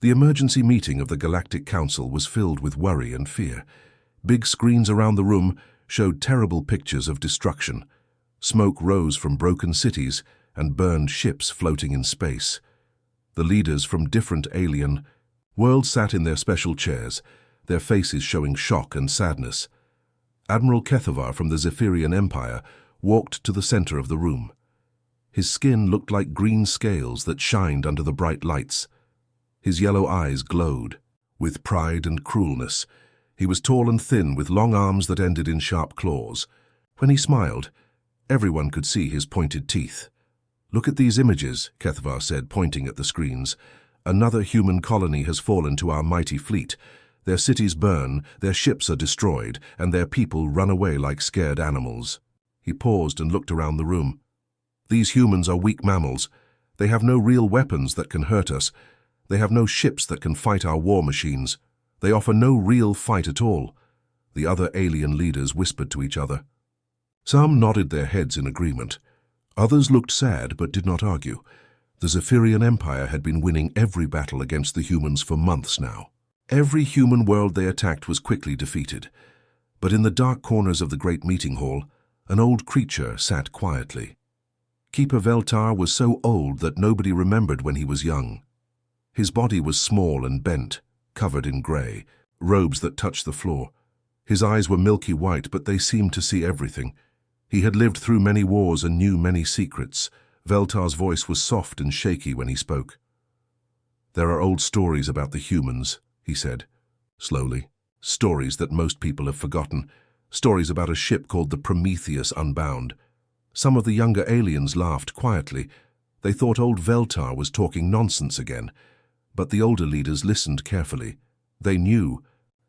The emergency meeting of the Galactic Council was filled with worry and fear. Big screens around the room showed terrible pictures of destruction. Smoke rose from broken cities and burned ships floating in space. The leaders from different alien worlds sat in their special chairs, their faces showing shock and sadness. Admiral Kethavar from the Zephyrian Empire walked to the center of the room. His skin looked like green scales that shined under the bright lights. His yellow eyes glowed with pride and cruelness. He was tall and thin with long arms that ended in sharp claws. When he smiled, everyone could see his pointed teeth. "Look at these images," Kethavar said, pointing at the screens. "Another human colony has fallen to our mighty fleet. Their cities burn, their ships are destroyed, and their people run away like scared animals." He paused and looked around the room. "These humans are weak mammals. They have no real weapons that can hurt us. They have no ships that can fight our war machines. They offer no real fight at all." The other alien leaders whispered to each other. Some nodded their heads in agreement. Others looked sad but did not argue. The Zephyrian Empire had been winning every battle against the humans for months now. Every human world they attacked was quickly defeated. But in the dark corners of the great meeting hall, an old creature sat quietly. Keeper Veltar was so old that nobody remembered when he was young. His body was small and bent, covered in grey, robes that touched the floor. His eyes were milky white, but they seemed to see everything. He had lived through many wars and knew many secrets. Veltar's voice was soft and shaky when he spoke. "There are old stories about the humans," he said, slowly. "Stories that most people have forgotten. Stories about a ship called the Prometheus Unbound." Some of the younger aliens laughed quietly. They thought old Veltar was talking nonsense again. But the older leaders listened carefully. They knew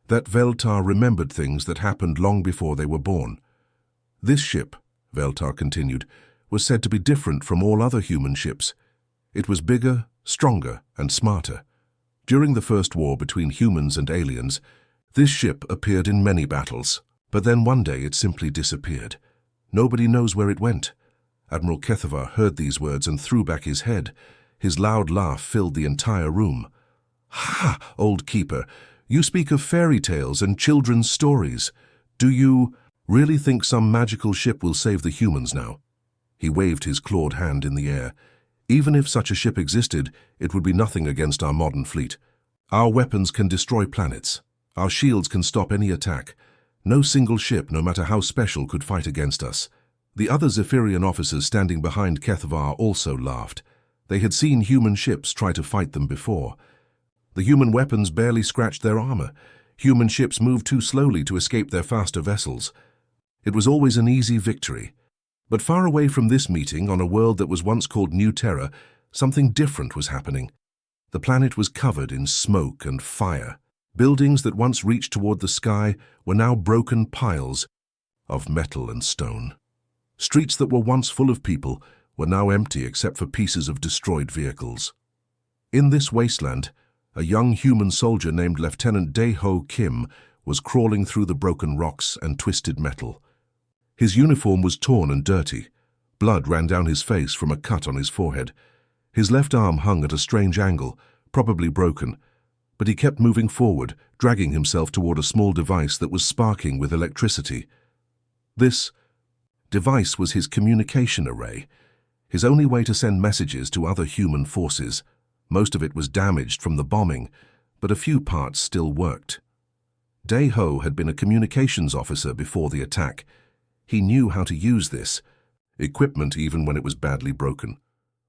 that Veltar remembered things that happened long before they were born. "This ship," Veltar continued, "was said to be different from all other human ships. It was bigger, stronger, and smarter. During the First War between humans and aliens, this ship appeared in many battles, but then one day it simply disappeared. Nobody knows where it went." Admiral Kethavar heard these words and threw back his head. His loud laugh filled the entire room. "Ha, old keeper, you speak of fairy tales and children's stories. Do you really think some magical ship will save the humans now?" He waved his clawed hand in the air. "Even if such a ship existed, it would be nothing against our modern fleet. Our weapons can destroy planets. Our shields can stop any attack. No single ship, no matter how special, could fight against us." The other Zephyrian officers standing behind Kethavar also laughed. They had seen human ships try to fight them before. The human weapons barely scratched their armor. Human ships moved too slowly to escape their faster vessels. It was always an easy victory. But far away from this meeting, on a world that was once called New Terra, something different was happening. The planet was covered in smoke and fire. Buildings that once reached toward the sky were now broken piles of metal and stone. Streets that were once full of people were now empty except for pieces of destroyed vehicles. In this wasteland, a young human soldier named Lieutenant Dae-ho Kim was crawling through the broken rocks and twisted metal. His uniform was torn and dirty. Blood ran down his face from a cut on his forehead. His left arm hung at a strange angle, probably broken, but he kept moving forward, dragging himself toward a small device that was sparking with electricity. This device was his communication array, his only way to send messages to other human forces. Most of it was damaged from the bombing, but a few parts still worked. Dae-ho had been a communications officer before the attack. He knew how to use this equipment even when it was badly broken.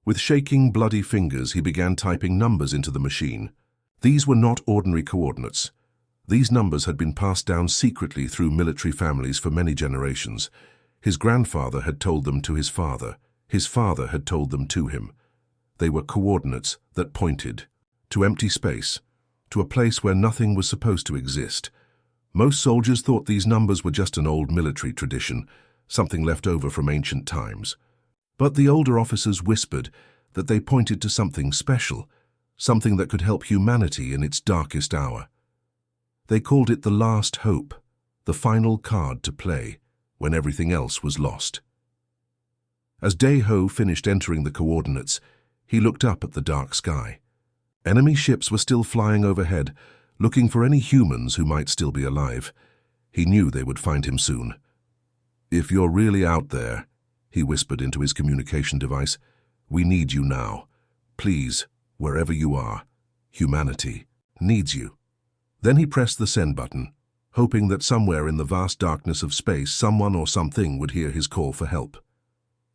With shaking, bloody fingers, he began typing numbers into the machine. These were not ordinary coordinates. These numbers had been passed down secretly through military families for many generations. His grandfather had told them to his father. His father had told them to him. They were coordinates that pointed to empty space, to a place where nothing was supposed to exist. Most soldiers thought these numbers were just an old military tradition, something left over from ancient times. But the older officers whispered that they pointed to something special, something that could help humanity in its darkest hour. They called it the last hope, the final card to play when everything else was lost. As Dae-ho finished entering the coordinates, he looked up at the dark sky. Enemy ships were still flying overhead, looking for any humans who might still be alive. He knew they would find him soon. "If you're really out there," he whispered into his communication device, "we need you now. Please, wherever you are, humanity needs you." Then he pressed the send button, hoping that somewhere in the vast darkness of space someone or something would hear his call for help.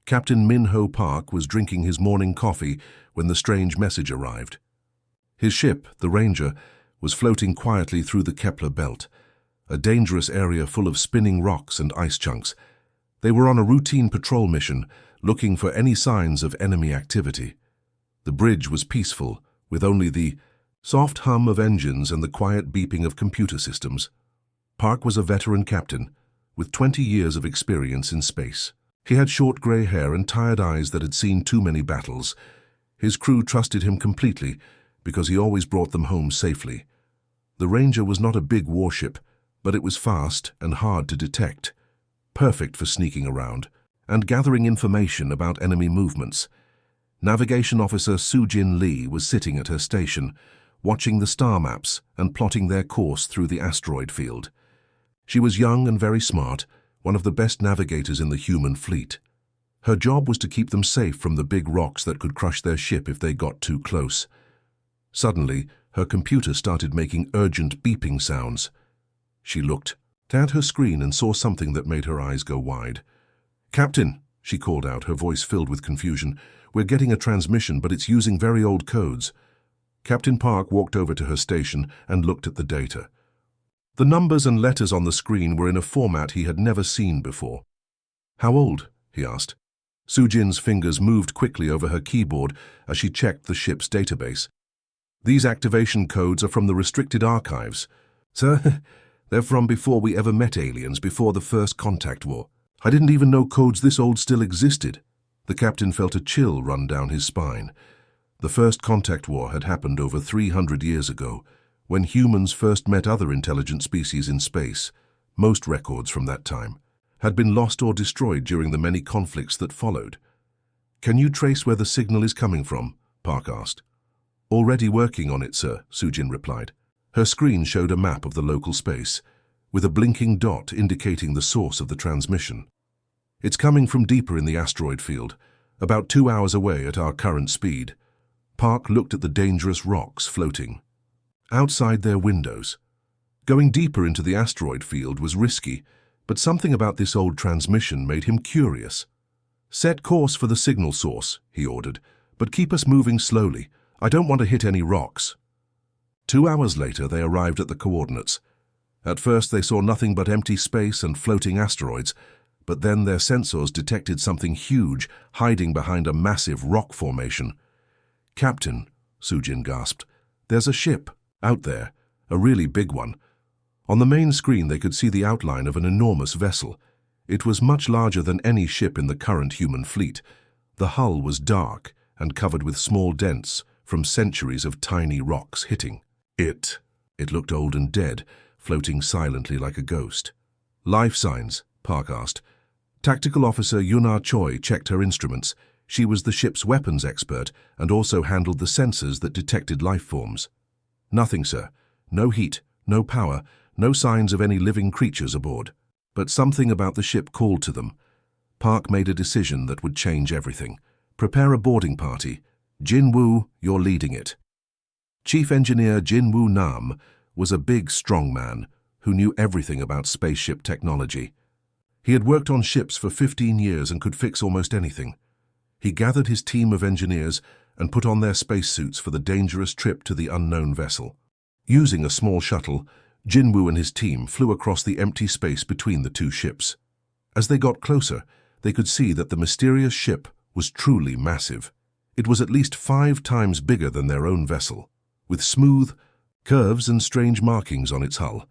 Captain Min-Ho Park was drinking his morning coffee when the strange message arrived. His ship, the Ranger, was floating quietly through the Kepler belt, a dangerous area full of spinning rocks and ice chunks. They were on a routine patrol mission, looking for any signs of enemy activity. The bridge was peaceful, with only the soft hum of engines and the quiet beeping of computer systems. Park was a veteran captain, with 20 years of experience in space. He had short grey hair and tired eyes that had seen too many battles. His crew trusted him completely, because he always brought them home safely. The Ranger was not a big warship, but it was fast and hard to detect, perfect for sneaking around and gathering information about enemy movements. Navigation Officer Soo-Jin Lee was sitting at her station, watching the star maps and plotting their course through the asteroid field. She was young and very smart, one of the best navigators in the human fleet. Her job was to keep them safe from the big rocks that could crush their ship if they got too close. Suddenly, her computer started making urgent beeping sounds. She looked at her screen and saw something that made her eyes go wide. "Captain," she called out, her voice filled with confusion, "we're getting a transmission, but it's using very old codes." Captain Park walked over to her station and looked at the data. The numbers and letters on the screen were in a format he had never seen before. "How old?" he asked. Soo-Jin's fingers moved quickly over her keyboard as she checked the ship's database. "These activation codes are from the restricted archives. Sir, they're from before we ever met aliens, before the first contact war. I didn't even know codes this old still existed." The captain felt a chill run down his spine. The first contact war had happened over 300 years ago, when humans first met other intelligent species in space. Most records from that time had been lost or destroyed during the many conflicts that followed. "Can you trace where the signal is coming from?" Park asked. "Already working on it, sir," Soo-Jin replied. Her screen showed a map of the local space, with a blinking dot indicating the source of the transmission. "It's coming from deeper in the asteroid field, about 2 hours away at our current speed." Park looked at the dangerous rocks floating outside their windows. Going deeper into the asteroid field was risky, but something about this old transmission made him curious. "Set course for the signal source," he ordered, "but keep us moving slowly. I don't want to hit any rocks." 2 hours later, they arrived at the coordinates. At first, they saw nothing but empty space and floating asteroids, but then their sensors detected something huge hiding behind a massive rock formation. "Captain," Soo-Jin gasped, "there's a ship out there, a really big one." On the main screen, they could see the outline of an enormous vessel. It was much larger than any ship in the current human fleet. The hull was dark and covered with small dents from centuries of tiny rocks hitting it. It looked old and dead, floating silently like a ghost. "Life signs?" Park asked. Tactical Officer Yuna Choi checked her instruments. She was the ship's weapons expert and also handled the sensors that detected life forms. "Nothing, sir. No heat, no power, no signs of any living creatures aboard. But something about the ship called to them." Park made a decision that would change everything. "Prepare a boarding party. Jin-Woo, you're leading it." Chief Engineer Jin-Woo Nam was a big, strong man who knew everything about spaceship technology. He had worked on ships for 15 years and could fix almost anything. He gathered his team of engineers and put on their spacesuits for the dangerous trip to the unknown vessel. Using a small shuttle, Jin-Woo and his team flew across the empty space between the two ships. As they got closer, they could see that the mysterious ship was truly massive. It was at least 5 times bigger than their own vessel, with smooth curves and strange markings on its hull.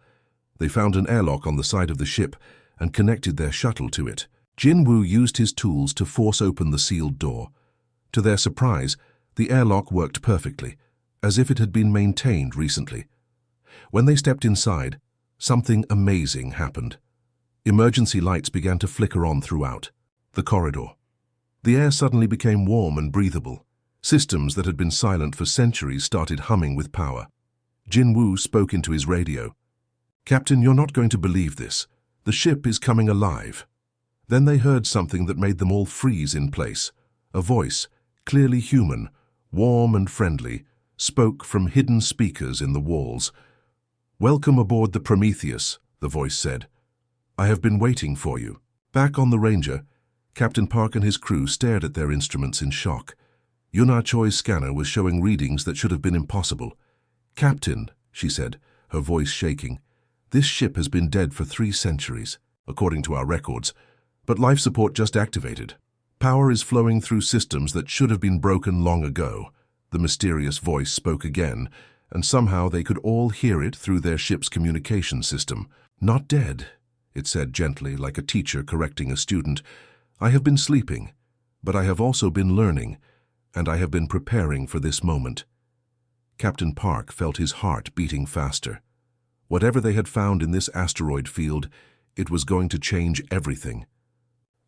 They found an airlock on the side of the ship and connected their shuttle to it. Jin-Woo used his tools to force open the sealed door. To their surprise, the airlock worked perfectly, as if it had been maintained recently. When they stepped inside, something amazing happened. Emergency lights began to flicker on throughout the corridor. The air suddenly became warm and breathable. Systems that had been silent for centuries started humming with power. Jin Woo spoke into his radio. "Captain, you're not going to believe this. The ship is coming alive." Then they heard something that made them all freeze in place. A voice, clearly human, warm and friendly, spoke from hidden speakers in the walls. "Welcome aboard the Prometheus," the voice said. "I have been waiting for you." Back on the Ranger, Captain Park and his crew stared at their instruments in shock. Yuna Choi's scanner was showing readings that should have been impossible. "Captain," she said, her voice shaking, "this ship has been dead for 3 centuries, according to our records, but life support just activated. Power is flowing through systems that should have been broken long ago." The mysterious voice spoke again, and somehow they could all hear it through their ship's communication system. "Not dead," it said gently, like a teacher correcting a student. "I have been sleeping, but I have also been learning, and I have been preparing for this moment." Captain Park felt his heart beating faster. Whatever they had found in this asteroid field, it was going to change everything.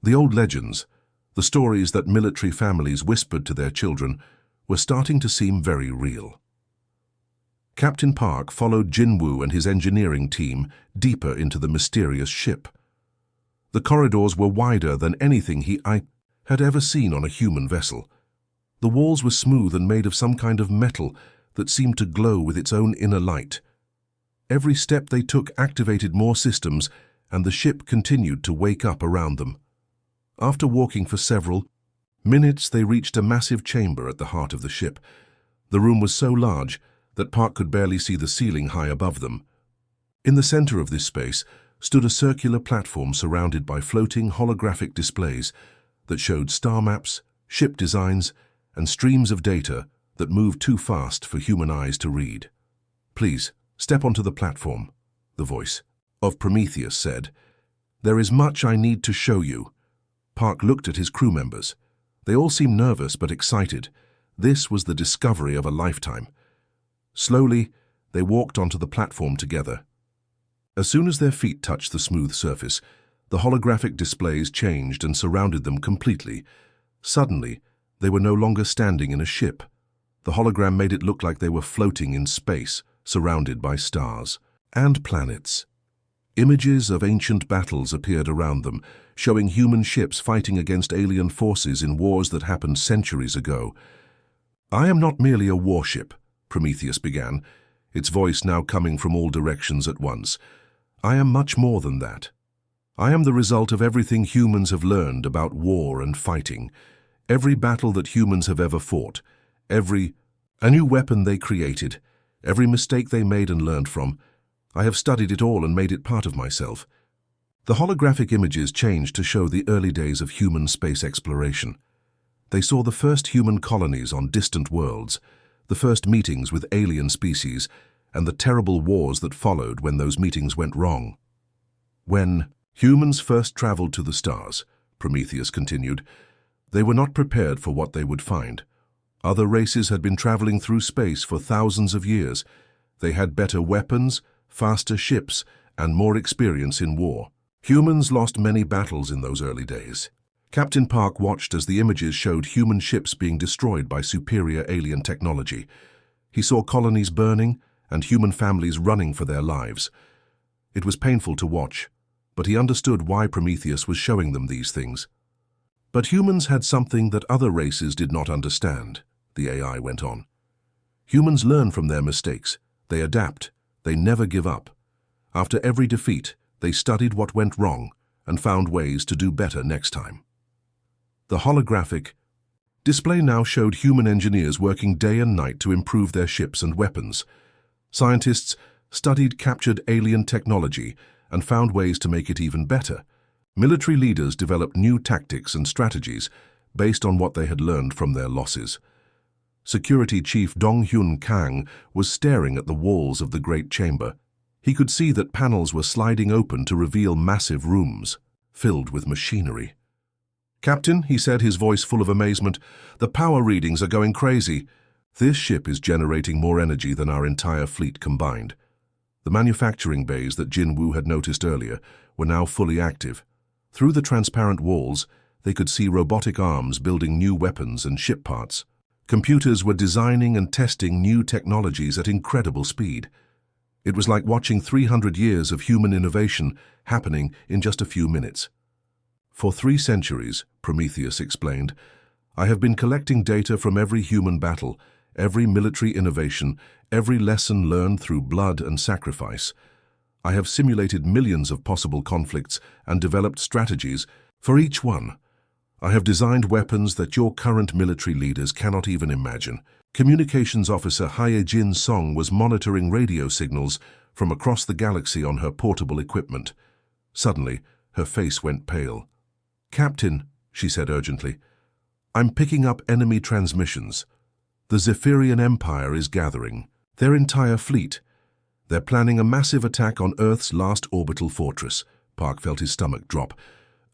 The old legends, the stories that military families whispered to their children, were starting to seem very real. Captain Park followed Jin Woo and his engineering team deeper into the mysterious ship. The corridors were wider than anything he had ever seen on a human vessel. The walls were smooth and made of some kind of metal that seemed to glow with its own inner light. Every step they took activated more systems, and the ship continued to wake up around them. After walking for several minutes, they reached a massive chamber at the heart of the ship. The room was so large that Park could barely see the ceiling high above them. In the center of this space stood a circular platform surrounded by floating holographic displays that showed star maps, ship designs, and streams of data that moved too fast for human eyes to read. "Please, step onto the platform," the voice of Prometheus said. "There is much I need to show you." Park looked at his crew members. They all seemed nervous but excited. This was the discovery of a lifetime. Slowly, they walked onto the platform together. As soon as their feet touched the smooth surface, the holographic displays changed and surrounded them completely. Suddenly, they were no longer standing in a ship. The hologram made it look like they were floating in space, surrounded by stars and planets. Images of ancient battles appeared around them, showing human ships fighting against alien forces in wars that happened centuries ago. "I am not merely a warship," Prometheus began, its voice now coming from all directions at once. "I am much more than that. I am the result of everything humans have learned about war and fighting, every battle that humans have ever fought, a new weapon they created, every mistake they made and learned from. I have studied it all and made it part of myself." The holographic images changed to show the early days of human space exploration. They saw the first human colonies on distant worlds, the first meetings with alien species, and the terrible wars that followed when those meetings went wrong. "When humans first traveled to the stars," Prometheus continued, "they were not prepared for what they would find. Other races had been traveling through space for thousands of years. They had better weapons, faster ships, and more experience in war. Humans lost many battles in those early days." Captain Park watched as the images showed human ships being destroyed by superior alien technology. He saw colonies burning and human families running for their lives. It was painful to watch, but he understood why Prometheus was showing them these things. "But humans had something that other races did not understand," the AI went on. "Humans learn from their mistakes. They adapt. They never give up. After every defeat, they studied what went wrong and found ways to do better next time." The holographic display now showed human engineers working day and night to improve their ships and weapons. Scientists studied captured alien technology and found ways to make it even better. Military leaders developed new tactics and strategies based on what they had learned from their losses. Security Chief Dong-Hyun Kang was staring at the walls of the great chamber. He could see that panels were sliding open to reveal massive rooms filled with machinery. "Captain," he said, his voice full of amazement, "the power readings are going crazy. This ship is generating more energy than our entire fleet combined." The manufacturing bays that Jin Woo had noticed earlier were now fully active. Through the transparent walls, they could see robotic arms building new weapons and ship parts. Computers were designing and testing new technologies at incredible speed. It was like watching 300 years of human innovation happening in just a few minutes. For 3 centuries, Prometheus explained, I have been collecting data from every human battle, every military innovation, every lesson learned through blood and sacrifice. I have simulated millions of possible conflicts and developed strategies for each one. I have designed weapons that your current military leaders cannot even imagine. Communications officer Hye-Jin Song was monitoring radio signals from across the galaxy on her portable equipment. Suddenly, her face went pale. Captain, she said urgently, I'm picking up enemy transmissions. The Zephyrian Empire is gathering. Their entire fleet. They're planning a massive attack on Earth's last orbital fortress. Park felt his stomach drop.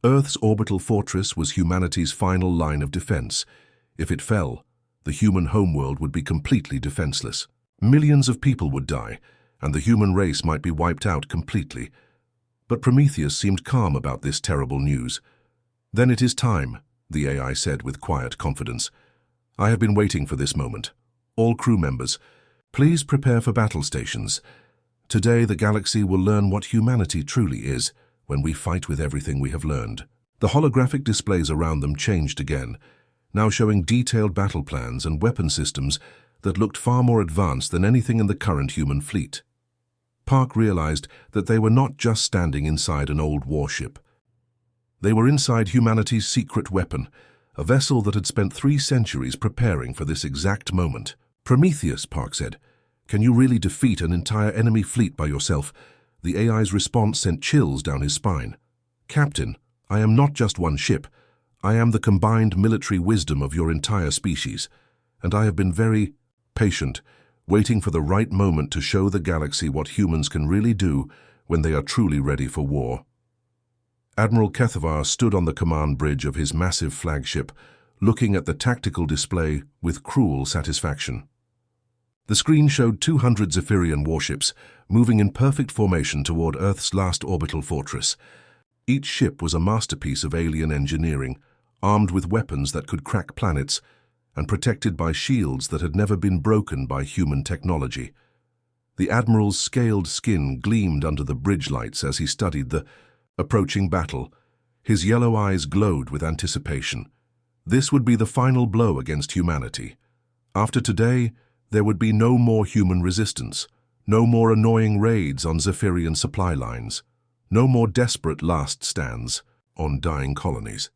Earth's orbital fortress was humanity's final line of defense. If it fell, the human homeworld would be completely defenseless. Millions of people would die, and the human race might be wiped out completely. But Prometheus seemed calm about this terrible news. Then it is time, the AI said with quiet confidence. I have been waiting for this moment. All crew members, please prepare for battle stations. Today the galaxy will learn what humanity truly is when we fight with everything we have learned. The holographic displays around them changed again, now showing detailed battle plans and weapon systems that looked far more advanced than anything in the current human fleet. Park realized that they were not just standing inside an old warship. They were inside humanity's secret weapon, a vessel that had spent 3 centuries preparing for this exact moment. Prometheus, Park said, can you really defeat an entire enemy fleet by yourself? The AI's response sent chills down his spine. Captain, I am not just one ship. I am the combined military wisdom of your entire species, and I have been very patient, waiting for the right moment to show the galaxy what humans can really do when they are truly ready for war. Admiral Kethavar stood on the command bridge of his massive flagship, looking at the tactical display with cruel satisfaction. The screen showed 200 Zephyrian warships moving in perfect formation toward Earth's last orbital fortress. Each ship was a masterpiece of alien engineering, armed with weapons that could crack planets and protected by shields that had never been broken by human technology. The Admiral's scaled skin gleamed under the bridge lights as he studied the approaching battle. His yellow eyes glowed with anticipation. This would be the final blow against humanity. After today, there would be no more human resistance, no more annoying raids on Zephyrian supply lines, no more desperate last stands on dying colonies.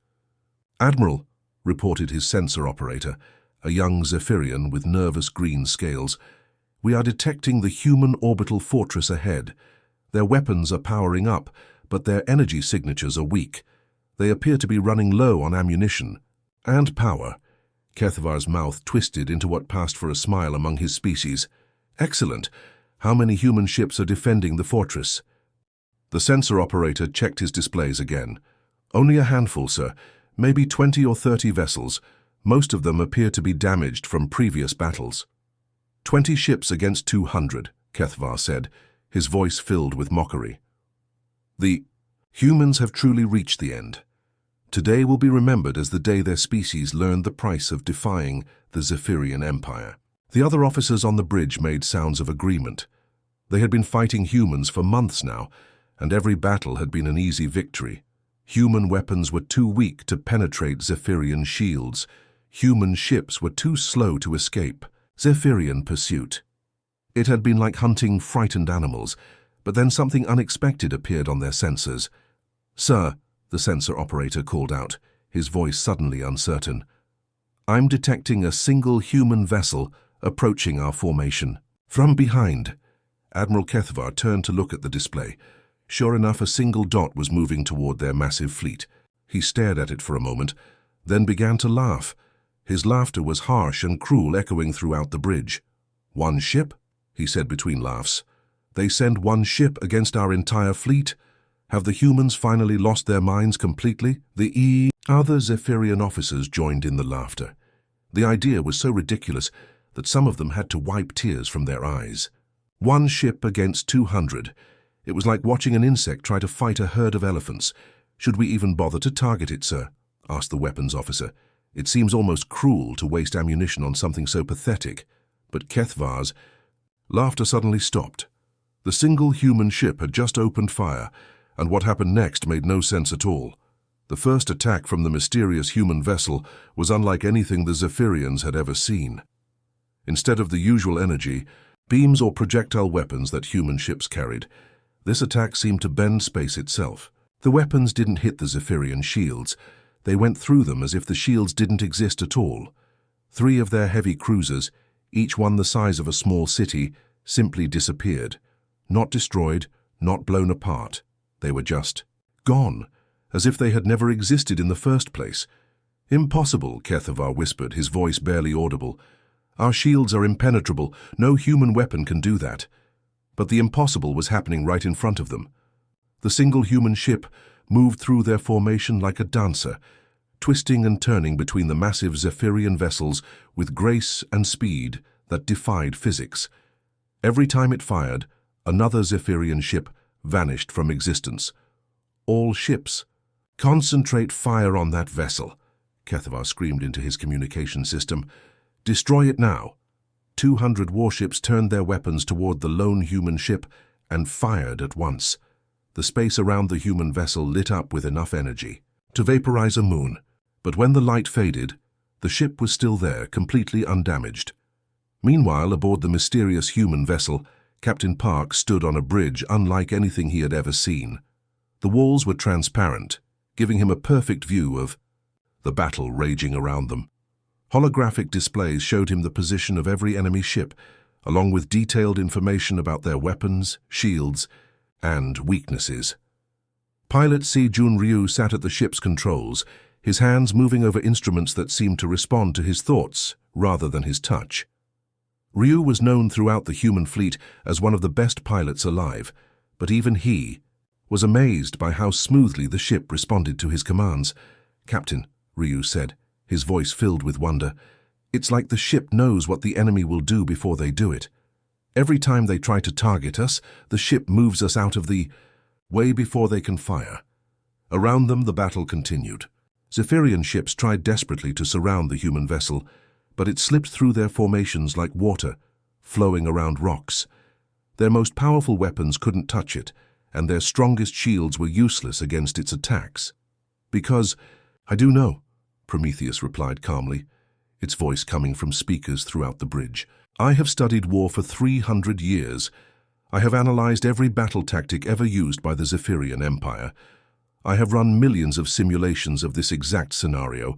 Admiral, reported his sensor operator, a young Zephyrian with nervous green scales, we are detecting the human orbital fortress ahead. Their weapons are powering up, but their energy signatures are weak. They appear to be running low on ammunition and power. Kethavar's mouth twisted into what passed for a smile among his species. Excellent. How many human ships are defending the fortress? The sensor operator checked his displays again. Only a handful, sir. Maybe 20 or 30 vessels. Most of them appear to be damaged from previous battles. 20 ships against 200, Kethavar said, his voice filled with mockery. The humans have truly reached the end. Today will be remembered as the day their species learned the price of defying the Zephyrian Empire. The other officers on the bridge made sounds of agreement. They had been fighting humans for months now, and every battle had been an easy victory. Human weapons were too weak to penetrate Zephyrian shields. Human ships were too slow to escape. Zephyrian pursuit. It had been like hunting frightened animals, but then something unexpected appeared on their sensors. Sir, the sensor operator called out, his voice suddenly uncertain. I'm detecting a single human vessel approaching our formation. From behind. Admiral Kethavar turned to look at the display. Sure enough, a single dot was moving toward their massive fleet. He stared at it for a moment, then began to laugh. His laughter was harsh and cruel, echoing throughout the bridge. One ship? He said between laughs. They send one ship against our entire fleet? Have the humans finally lost their minds completely? Other Zephyrian officers joined in the laughter. The idea was so ridiculous that some of them had to wipe tears from their eyes. One ship against 200. It was like watching an insect try to fight a herd of elephants. Should we even bother to target it, sir? Asked the weapons officer. It seems almost cruel to waste ammunition on something so pathetic, but Kethvar's laughter suddenly stopped. The single human ship had just opened fire, and what happened next made no sense at all. The first attack from the mysterious human vessel was unlike anything the Zephyrians had ever seen. Instead of the usual energy, beams or projectile weapons that human ships carried, this attack seemed to bend space itself. The weapons didn't hit the Zephyrian shields. They went through them as if the shields didn't exist at all. 3 of their heavy cruisers, each one the size of a small city, simply disappeared. Not destroyed, not blown apart. They were just gone, as if they had never existed in the first place. "Impossible," Kethvar whispered, his voice barely audible. "Our shields are impenetrable. No human weapon can do that." But the impossible was happening right in front of them. The single human ship moved through their formation like a dancer, twisting and turning between the massive Zephyrian vessels with grace and speed that defied physics. Every time it fired, another Zephyrian ship vanished from existence. All ships. "Concentrate fire on that vessel," Kethvar screamed into his communication system. "Destroy it now." 200 warships turned their weapons toward the lone human ship and fired at once. The space around the human vessel lit up with enough energy to vaporize a moon. But when the light faded, the ship was still there, completely undamaged. Meanwhile, aboard the mysterious human vessel, Captain Park stood on a bridge unlike anything he had ever seen. The walls were transparent, giving him a perfect view of the battle raging around them. Holographic displays showed him the position of every enemy ship, along with detailed information about their weapons, shields, and weaknesses. Pilot Si-Jun Ryu sat at the ship's controls, his hands moving over instruments that seemed to respond to his thoughts rather than his touch. Ryu was known throughout the human fleet as one of the best pilots alive, but even he was amazed by how smoothly the ship responded to his commands. "Captain," Ryu said, his voice filled with wonder, "it's like the ship knows what the enemy will do before they do it. Every time they try to target us, the ship moves us out of the way before they can fire." Around them, the battle continued. Zephyrian ships tried desperately to surround the human vessel, but it slipped through their formations like water, flowing around rocks. Their most powerful weapons couldn't touch it, and their strongest shields were useless against its attacks. "Because I do know," Prometheus replied calmly, its voice coming from speakers throughout the bridge. "I have studied war for 300 years. I have analyzed every battle tactic ever used by the Zephyrian Empire. I have run millions of simulations of this exact scenario.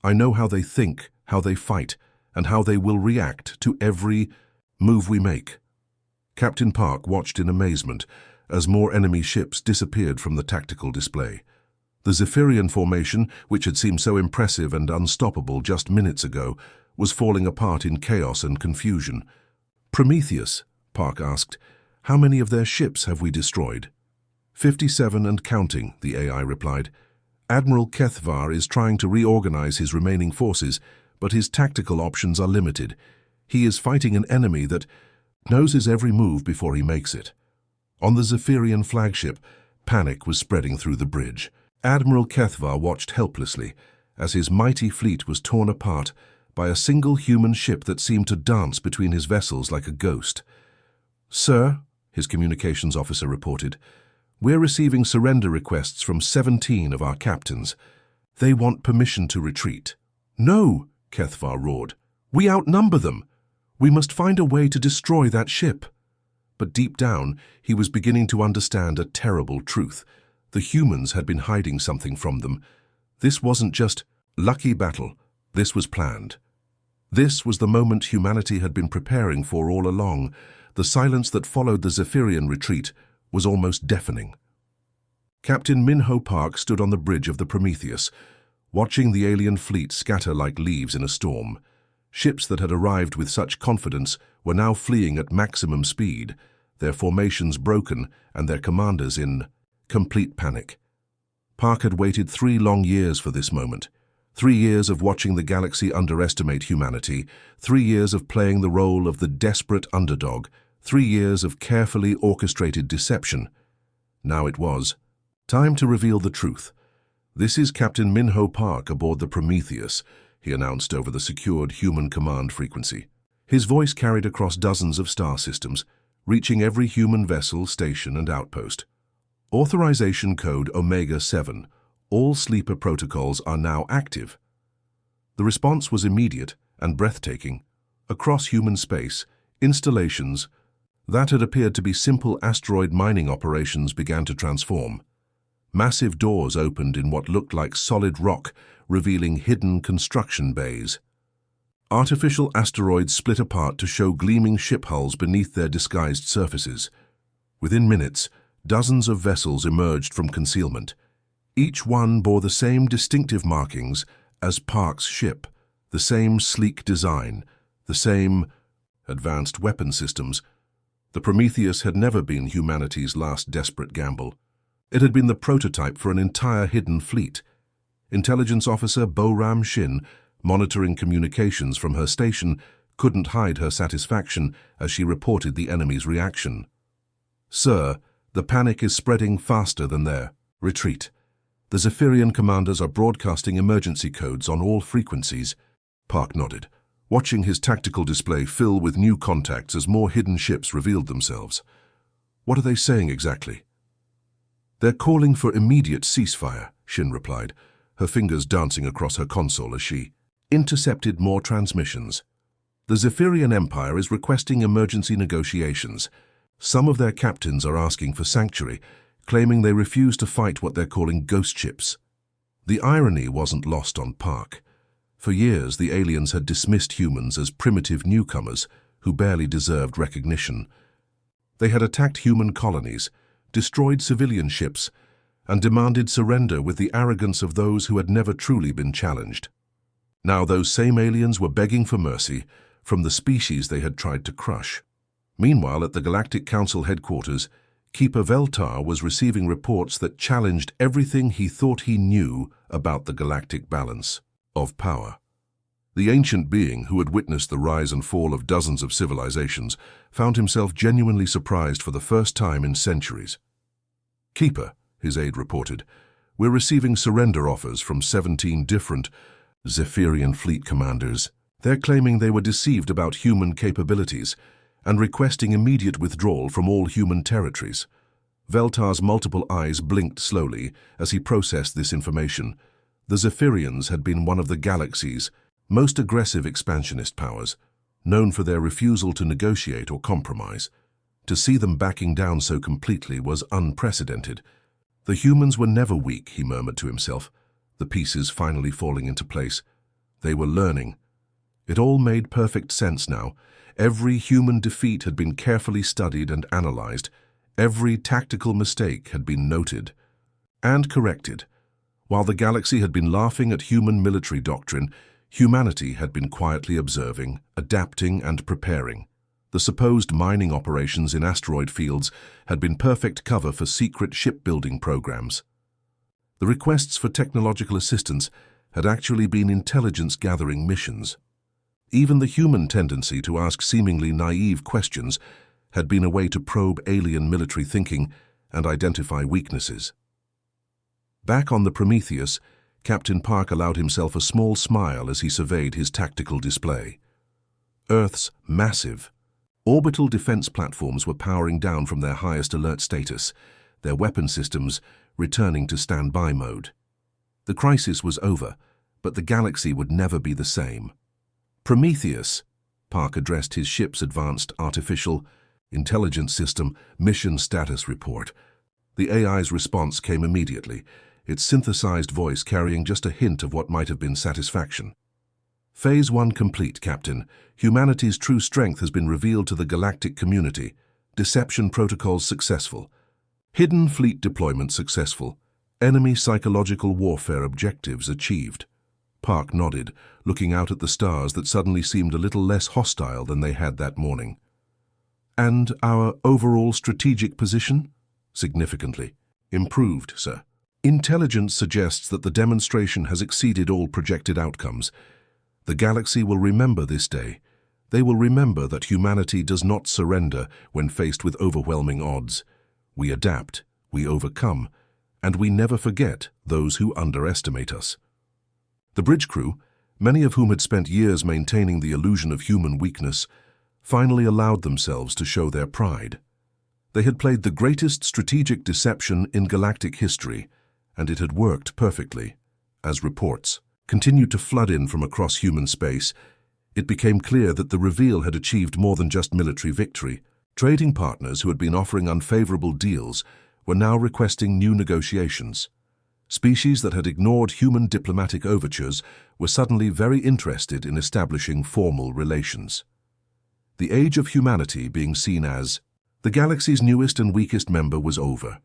I know how they think, how they fight, and how they will react to every move we make." Captain Park watched in amazement as more enemy ships disappeared from the tactical display. The Zephyrian formation, which had seemed so impressive and unstoppable just minutes ago, was falling apart in chaos and confusion. "Prometheus," Park asked, "how many of their ships have we destroyed?" 57 and counting," the AI replied. "Admiral Kethvar is trying to reorganize his remaining forces, but his tactical options are limited. He is fighting an enemy that knows his every move before he makes it." On the Zephyrian flagship, panic was spreading through the bridge. Admiral Kethvar watched helplessly as his mighty fleet was torn apart by a single human ship that seemed to dance between his vessels like a ghost. "Sir," his communications officer reported, "we're receiving surrender requests from 17 of our captains. They want permission to retreat." "No," Kethvar roared. "We outnumber them. We must find a way to destroy that ship." But deep down, he was beginning to understand a terrible truth. The humans had been hiding something from them. This wasn't just lucky battle. This was planned. This was the moment humanity had been preparing for all along. The silence that followed the Zephyrian retreat was almost deafening. Captain Minho Park stood on the bridge of the Prometheus, watching the alien fleet scatter like leaves in a storm. Ships that had arrived with such confidence were now fleeing at maximum speed, their formations broken and their commanders in complete panic. Park had waited 3 long years for this moment. 3 years of watching the galaxy underestimate humanity, 3 years of playing the role of the desperate underdog, 3 years of carefully orchestrated deception. Now it was time to reveal the truth. This is Captain Minho Park aboard the Prometheus, he announced over the secured human command frequency. His voice carried across dozens of star systems, reaching every human vessel, station, and outpost. Authorization code Omega-7. All sleeper protocols are now active. The response was immediate and breathtaking. Across human space, installations that had appeared to be simple asteroid mining operations began to transform. Massive doors opened in what looked like solid rock, revealing hidden construction bays. Artificial asteroids split apart to show gleaming ship hulls beneath their disguised surfaces. Within minutes, dozens of vessels emerged from concealment. Each one bore the same distinctive markings as Park's ship, the same sleek design, the same advanced weapon systems. The Prometheus had never been humanity's last desperate gamble. It had been the prototype for an entire hidden fleet. Intelligence officer Bo-Ram Shin, monitoring communications from her station, couldn't hide her satisfaction as she reported the enemy's reaction. "Sir, the panic is spreading faster than their retreat. The Zephyrian commanders are broadcasting emergency codes on all frequencies." Park nodded, watching his tactical display fill with new contacts as more hidden ships revealed themselves. "What are they saying exactly?" "They're calling for immediate ceasefire," Shin replied, her fingers dancing across her console as she intercepted more transmissions. "The Zephyrian Empire is requesting emergency negotiations. Some of their captains are asking for sanctuary, claiming they refuse to fight what they're calling ghost ships." The irony wasn't lost on Park. For years, the aliens had dismissed humans as primitive newcomers who barely deserved recognition. They had attacked human colonies, destroyed civilian ships, and demanded surrender with the arrogance of those who had never truly been challenged. Now those same aliens were begging for mercy from the species they had tried to crush. Meanwhile, at the Galactic Council headquarters, Keeper Veltar was receiving reports that challenged everything he thought he knew about the galactic balance of power. The ancient being who had witnessed the rise and fall of dozens of civilizations found himself genuinely surprised for the first time in centuries. "Keeper," his aide reported, "we're receiving surrender offers from 17 different Zephyrian fleet commanders. They're claiming they were deceived about human capabilities and requesting immediate withdrawal from all human territories." Veltar's multiple eyes blinked slowly as he processed this information. The Zephyrians had been one of the galaxy's most aggressive expansionist powers, known for their refusal to negotiate or compromise. To see them backing down so completely was unprecedented. The humans were never weak, he murmured to himself, the pieces finally falling into place. They were learning. It all made perfect sense now. Every human defeat had been carefully studied and analyzed. Every tactical mistake had been noted and corrected. While the galaxy had been laughing at human military doctrine, humanity had been quietly observing, adapting, and preparing. The supposed mining operations in asteroid fields had been perfect cover for secret shipbuilding programs. The requests for technological assistance had actually been intelligence-gathering missions. Even the human tendency to ask seemingly naive questions had been a way to probe alien military thinking and identify weaknesses. Back on the Prometheus, Captain Park allowed himself a small smile as he surveyed his tactical display. Earth's massive orbital defense platforms were powering down from their highest alert status, their weapon systems returning to standby mode. The crisis was over, but the galaxy would never be the same. "Prometheus," Park addressed his ship's advanced artificial intelligence system mission status report. The AI's response came immediately, its synthesized voice carrying just a hint of what might have been satisfaction. "Phase 1 complete, Captain. Humanity's true strength has been revealed to the galactic community. Deception protocols successful. Hidden fleet deployment successful. Enemy psychological warfare objectives achieved." Park nodded, looking out at the stars that suddenly seemed a little less hostile than they had that morning. "And our overall strategic position?" "Significantly improved, sir. Intelligence suggests that the demonstration has exceeded all projected outcomes. The galaxy will remember this day. They will remember that humanity does not surrender when faced with overwhelming odds. We adapt, we overcome, and we never forget those who underestimate us." The bridge crew, many of whom had spent years maintaining the illusion of human weakness, finally allowed themselves to show their pride. They had played the greatest strategic deception in galactic history, and it had worked perfectly. As reports continued to flood in from across human space, it became clear that the reveal had achieved more than just military victory. Trading partners who had been offering unfavorable deals were now requesting new negotiations. Species that had ignored human diplomatic overtures were suddenly very interested in establishing formal relations. The age of humanity, being seen as the galaxy's newest and weakest member, was over.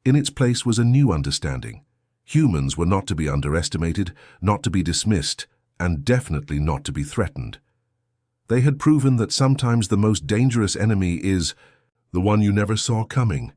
In its place was a new understanding. Humans were not to be underestimated, not to be dismissed, and definitely not to be threatened. They had proven that sometimes the most dangerous enemy is the one you never saw coming.